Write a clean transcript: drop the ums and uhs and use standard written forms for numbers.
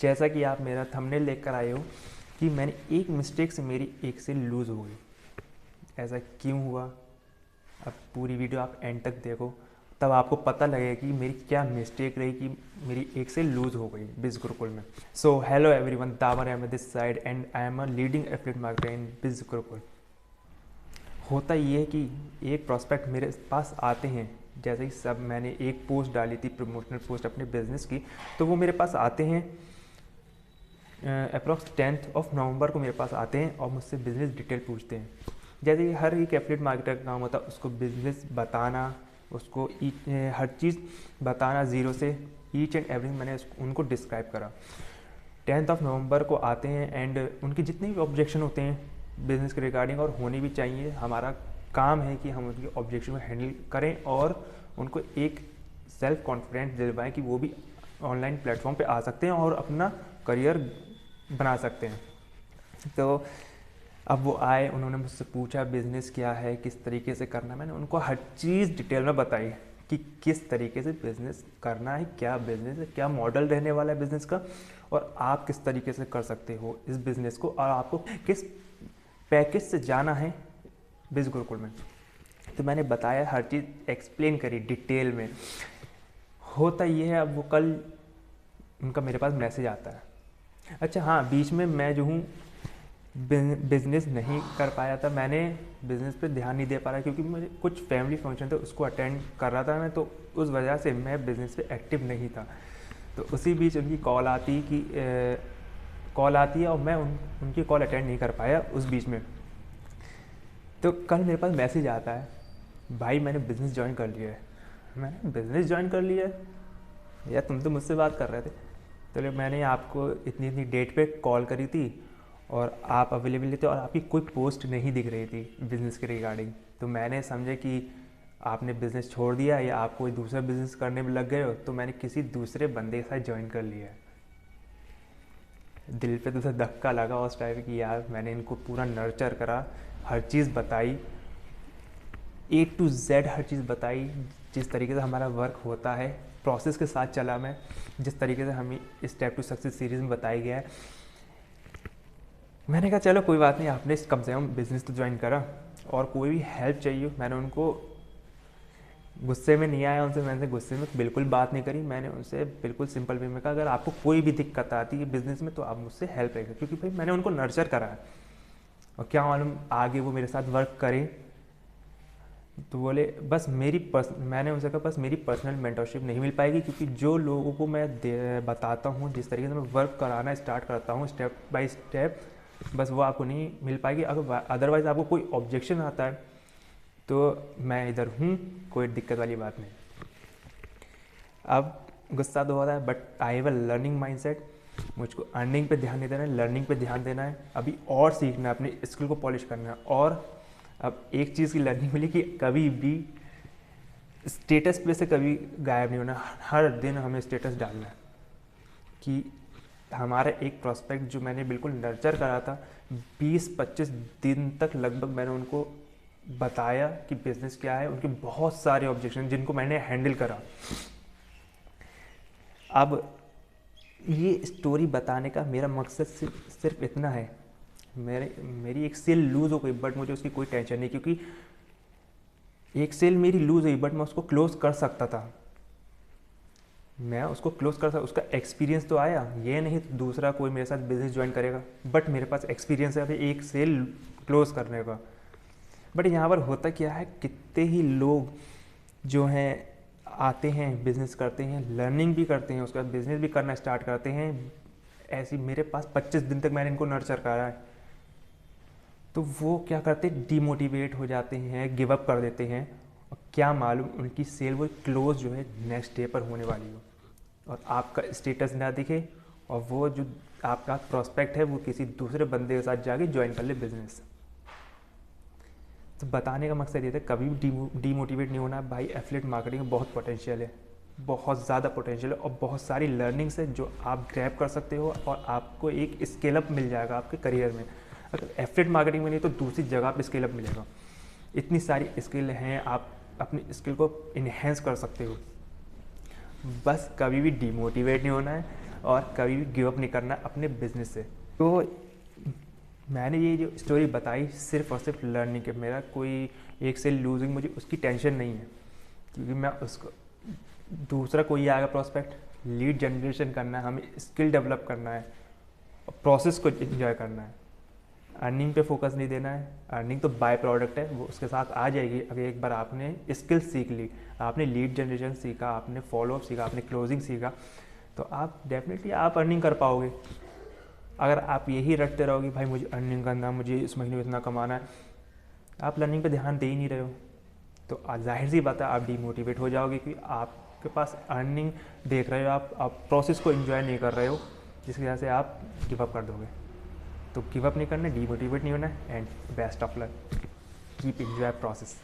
जैसा कि आप मेरा थंबनेल देखकर आए हो कि मैंने एक मिस्टेक से मेरी एक सेल लूज़ हो गई। ऐसा क्यों हुआ? अब पूरी वीडियो आप एंड तक देखो, तब आपको पता लगेगा कि मेरी क्या मिस्टेक रही कि मेरी एक सेल लूज़ हो गई बिज गुरुकुल में। So hello everyone, Dawar Ahmad this side and I am a leading affiliate marketer in Biz Gurukul. होता ये है कि एक प्रोस्पेक्ट मेरे पास आते हैं, जैसे कि सब मैंने एक पोस्ट डाली थी, प्रमोशनल पोस्ट अपने बिज़नेस की, तो वो मेरे पास आते हैं अप्रॉक्स 10th ऑफ नवंबर को मेरे पास आते हैं और मुझसे बिज़नेस डिटेल पूछते हैं। जैसे कि हर एक एफिलिएट मार्केटर का काम होता है उसको बिज़नेस बताना, उसको हर चीज़ बताना ज़ीरो से, ईच एंड एवरीथिंग मैंने उनको डिस्क्राइब करा। 10th ऑफ नवंबर को आते हैं एंड उनके जितने भी ऑब्जेक्शन होते हैं बिज़नेस के रिगार्डिंग, और होने भी चाहिए, हमारा काम है कि हम उनके ऑब्जेक्शन को हैंडल करें और उनको एक सेल्फ कॉन्फिडेंस दिलवाएं कि वो भी ऑनलाइन प्लेटफॉर्म पे आ सकते हैं और अपना करियर बना सकते हैं। तो अब वो आए, उन्होंने मुझसे पूछा बिज़नेस क्या है, किस तरीके से करना है। मैंने उनको हर चीज़ डिटेल में बताई कि किस तरीके से बिज़नेस करना है, क्या बिज़नेस है, क्या मॉडल रहने वाला है बिज़नेस का, और आप किस तरीके से कर सकते हो इस बिज़नेस को, और आपको किस पैकेज से जाना है बिज गुरुकुल में। तो मैंने बताया, हर चीज़ एक्सप्लेन करी डिटेल में। होता ये है, अब वो कल उनका मेरे पास मैसेज आता है। अच्छा हाँ, बीच में मैं जो हूँ बिज़नेस नहीं कर पाया था, मैंने बिज़नेस पे ध्यान नहीं दे पा रहा क्योंकि मुझे कुछ फैमिली फंक्शन थे उसको अटेंड कर रहा था मैं, तो उस वजह से मैं बिज़नेस पे एक्टिव नहीं था। तो उसी बीच उनकी कॉल आती है और मैं उनकी कॉल अटेंड नहीं कर पाया उस बीच में। तो कल मेरे पास मैसेज आता है, भाई मैंने बिज़नेस ज्वाइन कर लिया है। मैंने बिज़नेस ज्वाइन कर लिया है? यार तुम तो मुझसे बात कर रहे थे। तो मैंने आपको इतनी इतनी डेट पे कॉल करी थी और आप अवेलेबल थे और आपकी कोई पोस्ट नहीं दिख रही थी बिज़नेस के रिगार्डिंग। तो मैंने समझा कि आपने बिज़नेस छोड़ दिया या आप कोई दूसरा बिज़नेस करने में लग गए हो, तो मैंने किसी दूसरे बंदे के साथ ज्वाइन कर लिया है। दिल पे तो उसे धक्का लगा उस टाइम कि यार मैंने इनको पूरा नर्चर करा, हर चीज़ बताई, A to Z हर चीज़ बताई, जिस तरीके से हमारा वर्क होता है प्रोसेस के साथ चला मैं, जिस तरीके से हमें स्टेप टू सक्सेस सीरीज़ में बताया गया है। मैंने कहा चलो कोई बात नहीं, आपने कम से कम बिज़नेस तो ज्वाइन करा, और कोई भी हेल्प चाहिए। मैंने उनको गुस्से में नहीं आया, मैंने गुस्से में बिल्कुल बात नहीं करी। मैंने उनसे बिल्कुल सिंपल वे में कहा, अगर आपको कोई भी दिक्कत आती है बिज़नेस में तो आप मुझसे हेल्प रहेगा, क्योंकि भाई मैंने उनको नर्चर करा है और क्या मालूम आगे वो मेरे साथ वर्क करें। तो बोले बस मैंने उनसे कहा बस मेरी पर्सनल मेंटरशिप नहीं मिल पाएगी, क्योंकि जो लोगों को मैं बताता हूँ, जिस तरीके से मैं वर्क कराना स्टार्ट करता हूँ स्टेप बाय स्टेप, बस वो आपको नहीं मिल पाएगी। अगर अदरवाइज़ आपको कोई ऑब्जेक्शन आता है तो मैं इधर हूँ, कोई दिक्कत वाली बात नहीं। अब गुस्सा तो होता है, but I have a learning mindset. मुझको अर्निंग पे ध्यान नहीं देना है, लर्निंग पे ध्यान देना है, अभी और सीखना है, अपने स्किल को पॉलिश करना है। और अब एक चीज़ की लर्निंग मिली कि कभी भी स्टेटस पे से कभी गायब नहीं होना, हर दिन हमें स्टेटस डालना है। कि हमारा एक प्रोस्पेक्ट जो मैंने बिल्कुल नर्चर करा था, 20-25 दिन तक लगभग मैंने उनको बताया कि बिज़नेस क्या है, उनके बहुत सारे ऑब्जेक्शन जिनको मैंने हैंडल करा। अब ये स्टोरी बताने का मेरा मकसद सिर्फ इतना है, मेरी एक सेल लूज़ हो गई बट मुझे उसकी कोई टेंशन नहीं, क्योंकि एक सेल मेरी लूज़ हुई बट मैं उसको क्लोज़ कर सकता था। मैं उसको क्लोज़ कर सकता, उसका एक्सपीरियंस तो आया, ये नहीं तो दूसरा कोई मेरे साथ बिज़नेस ज्वाइन करेगा, बट मेरे पास एक्सपीरियंस है अभी एक सेल क्लोज़ करने का। बट यहाँ पर होता क्या है, कितने ही लोग जो हैं आते हैं, बिज़नेस करते हैं, लर्निंग भी करते हैं, उसके बाद बिज़नेस भी करना स्टार्ट करते हैं। ऐसी मेरे पास 25 दिन तक मैंने इनको नर्चर करा है, तो वो क्या करते हैं, डीमोटिवेट हो जाते हैं, गिव अप कर देते हैं, और क्या मालूम उनकी सेल वो क्लोज जो है नेक्स्ट डे पर होने वाली हो और आपका स्टेटस ना दिखे, और वो जो आपका प्रोस्पेक्ट है वो किसी दूसरे बंदे के साथ जाके ज्वाइन कर ले बिज़नेस। तो बताने का मकसद ये था, कभी भी डीमोटिवेट नहीं होना भाई। एफिलिएट मार्केटिंग में बहुत पोटेंशियल है, बहुत ज़्यादा पोटेंशियल है, और बहुत सारी लर्निंग्स है जो आप ग्रैब कर सकते हो और आपको एक स्केल अप मिल जाएगा आपके करियर में। अगर एफिलिएट मार्केटिंग में नहीं तो दूसरी जगह पर स्केल अप मिलेगा। इतनी सारी स्किल हैं, आप अपनी स्किल को इन्हेंस कर सकते हो। बस कभी भी डिमोटिवेट नहीं होना है, और कभी भी गिव अप नहीं करना अपने बिजनेस से। तो मैंने ये जो स्टोरी बताई सिर्फ और सिर्फ लर्निंग के, मेरा कोई एक सेल लूजिंग मुझे उसकी टेंशन नहीं है, क्योंकि मैं उसको दूसरा कोई आएगा प्रॉस्पेक्ट, लीड जनरेशन करना है, हमें स्किल डेवलप करना है, प्रोसेस को एंजॉय करना है, अर्निंग पे फोकस नहीं देना है। अर्निंग तो बाय प्रोडक्ट है, वो उसके साथ आ जाएगी अगर एक बार आपने स्किल सीख ली, आपने लीड जनरेशन सीखा, आपने फॉलोअप सीखा, आपने क्लोजिंग सीखा, तो आप डेफिनेटली आप अर्निंग कर पाओगे। अगर आप यही रटते रहोगे भाई मुझे अर्निंग करना, मुझे इस महीने में इतना कमाना है, आप लर्निंग पे ध्यान दे ही नहीं रहे हो, तो जाहिर सी बात है आप डीमोटिवेट हो जाओगे, क्योंकि आपके पास अर्निंग देख रहे हो, आप प्रोसेस को एंजॉय नहीं कर रहे हो, जिसकी वजह से आप गिव अप कर दोगे। तो गिव अप नहीं करना, डीमोटिवेट नहीं होना, and best of luck, keep enjoy process.